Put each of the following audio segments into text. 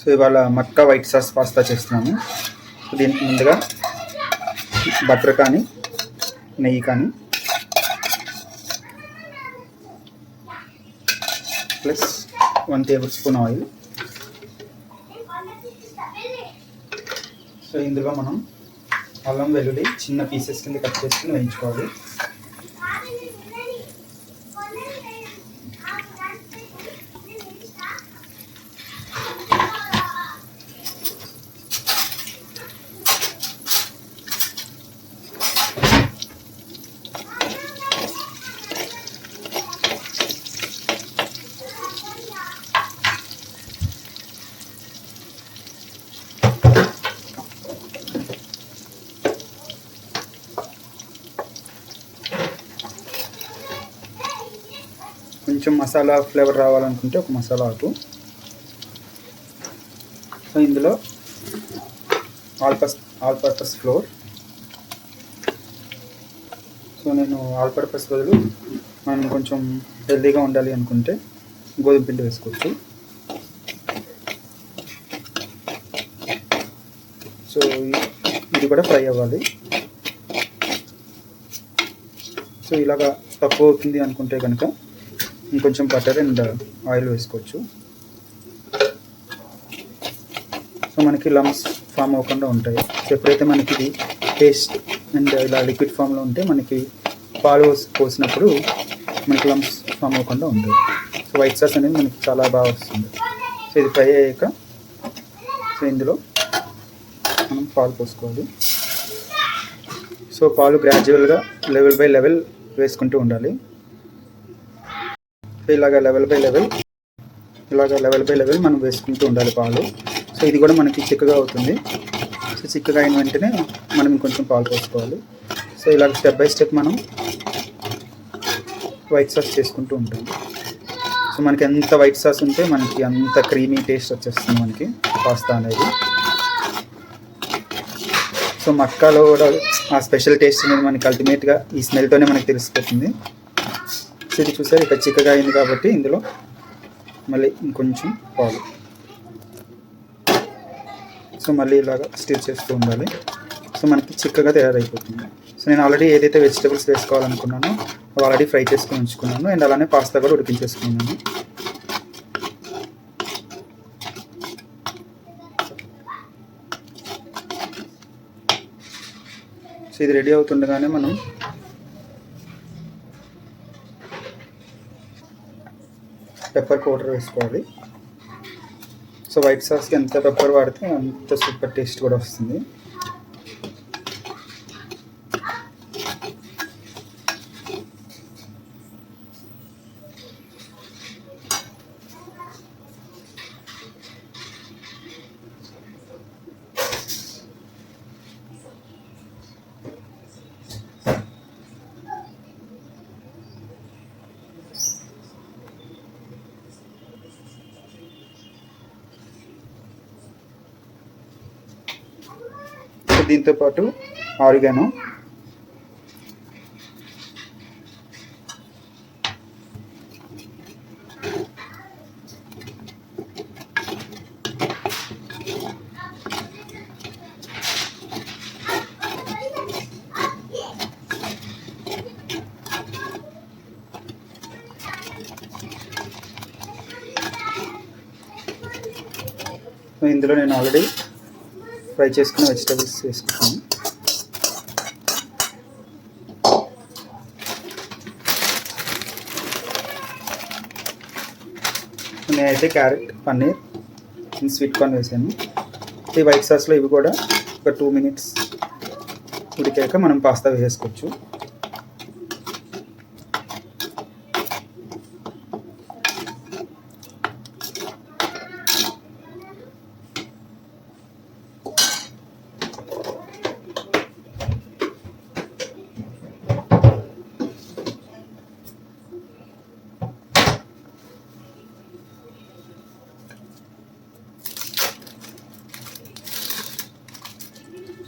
So ఇవాళ మక్కా white sauce pasta చేస్తున్నాము. దీనికి ముందుగా బటర్ కానీ నెయ్యి కానీ plus 1 table spoon oil. So ఇందులో మనం అల్లం వెల్లుల్లి చిన్న పీసెస్ కింద కట్ చేసుకుని వేయించుకోవాలి. కొంచెం మసాలా ఫ్లేవర్ రావాలనుకుంటే ఒక మసాలా ఆకు. సో ఇందులో ఆల్ పర్పస్ ఫ్లోర్. సో నేను ఆల్ పర్పస్ బదులు మనం కొంచెం హెల్తీగా ఉండాలి అనుకుంటే గోధుమ పిండి వేసుకోవచ్చు. సో ఇది కూడా ఫ్రై అవ్వాలి. సో ఇలాగా తక్కువ అవుతుంది అనుకుంటే కనుక ఇంకొంచెం బటర్ అండ్ ఆయిల్ వేసుకోవచ్చు. సో మనకి లమ్స్ ఫామ్ అవ్వకుండా ఉంటాయి. సో ఎప్పుడైతే మనకి ఇది పేస్ట్ అండ్ ఇలా లిక్విడ్ ఫామ్లో ఉంటే మనకి పాలు పోసినప్పుడు మనకి లమ్స్ ఫామ్ అవ్వకుండా ఉంటాయి. సో వైట్ సాస్ అనేది మనకి చాలా బాగా వస్తుంది. సో ఇది ఫ్రై అయ్యాక సో ఇందులో మనం పాలు పోసుకోవాలి. సో పాలు గ్రాడ్యువల్గా లెవెల్ బై లెవెల్ వేసుకుంటూ ఉండాలి. ఇలాగ లెవెల్ బై లెవెల్ మనం వేసుకుంటూ ఉండాలి పాలు. సో ఇది కూడా మనకి చిక్కగా అవుతుంది. సో చిక్కగా అయిన వెంటనే మనం ఇంకొంచెం పాలు పోసుకోవాలి. సో ఇలాగ స్టెప్ బై స్టెప్ మనం వైట్ సాస్ చేసుకుంటూ ఉంటాం. సో మనకి ఎంత వైట్ సాస్ ఉంటే మనకి అంత క్రీమీ టేస్ట్ వచ్చేస్తుంది మనకి పాస్తా అనేది. సో మక్కాలో కూడా ఆ స్పెషల్ టేస్ట్ అనేది మనకి అల్టిమేట్గా ఈ స్మెల్తోనే మనకి తెలిసిపోతుంది. సో ఇది చూసారు ఇక్కడ చిక్కగా అయింది కాబట్టి ఇందులో మళ్ళీ ఇంకొంచెం పాలు. సో మళ్ళీ ఇలాగ స్టిర్ చేస్తూ ఉండాలి. సో మనకి చిక్కగా తయారైపోతుంది. సో నేను ఆల్రెడీ ఏదైతే వెజిటబుల్స్ వేసుకోవాలనుకున్నానో అవి ఆల్రెడీ ఫ్రై చేసుకొని ఉంచుకున్నాను అండ్ అలానే పాస్తా కూడా ఉడికించేసుకున్నాను. సో ఇది రెడీ అవుతుండగానే మనం పెప్పర్ పౌడర్ వేసుకోవాలి. సో వైట్ సాస్కి ఎంత పెప్పర్ వాడితే అంత సూపర్ టేస్ట్ కూడా వస్తుంది. దీంతో పాటు ఆరిగానో, ఇందులో నేను ఆల్రెడీ ఫ్రై చేసుకున్న వెజిటబుల్స్ వేసుకుంటాను. నేనైతే క్యారెట్, పన్నీర్, స్వీట్ కార్న్ వేసాను. ఈ వైట్ సాస్లో ఇవి కూడా ఒక 2 minutes ఉడికాక మనం పాస్తా వేసేసుకోవచ్చు.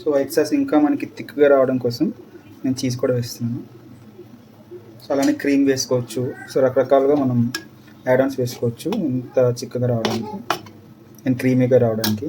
సో వైట్ సాస్ ఇంకా మనకి థిక్గా రావడం కోసం నేను చీజ్ కూడా వేస్తున్నాను. సో అలానే క్రీమ్ వేసుకోవచ్చు. సో రకరకాలుగా మనం యాడ్ ఆన్స్ వేసుకోవచ్చు ఇంత చిక్కగా రావడానికి. అండ్ క్రీమీగా రావడానికి.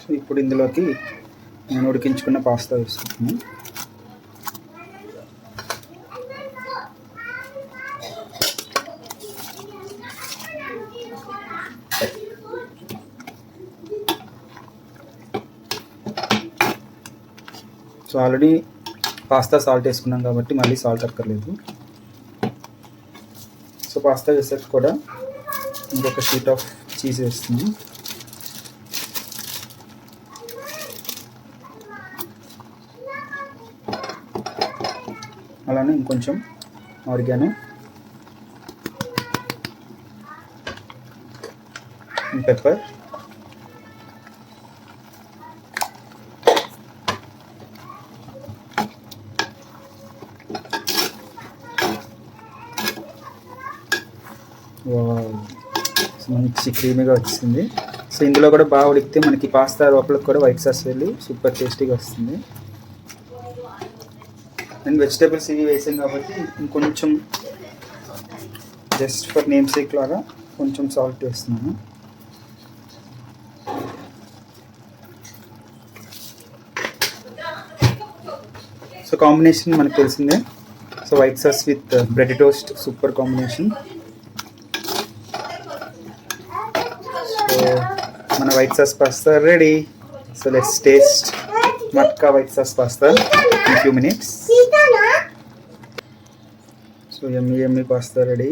సో ఇప్పుడు ఇందులోకి నేను ఉడికించుకున్న పాస్తా వేసుకుంటున్నాను. సో ఆల్రెడీ పాస్తా సాల్ట్ వేసుకున్నాం కాబట్టి మళ్ళీ సాల్ట్ అక్కర్లేదు. సో పాస్తా వేసాక కూడా ఇంకొక షీట్ ఆఫ్ చీజ్ వేస్తుంది. అలానే ఇంకొంచెం ఆరిగానో, పెప్పర్, మంచి క్రీమీగా వచ్చింది. సో ఇందులో కూడా బాగా ఉడికితే మనకి పాస్తా లోపలికి కూడా వైట్ సాస్ వెళ్ళి సూపర్ టేస్టీగా వస్తుంది. అండ్ వెజిటేబుల్స్ ఇవి వేసాం కాబట్టి ఇంకొంచెం జస్ట్ ఫర్ నేమ్ సేక్ లాగా కొంచెం సాల్ట్ వేస్తున్నాను. సో కాంబినేషన్ మనకు తెలిసిందే. So white sauce with bread toast super combination. So మన white sauce pasta ready. So let's taste matka white sauce pasta in few minutes. So yummy pasta ready.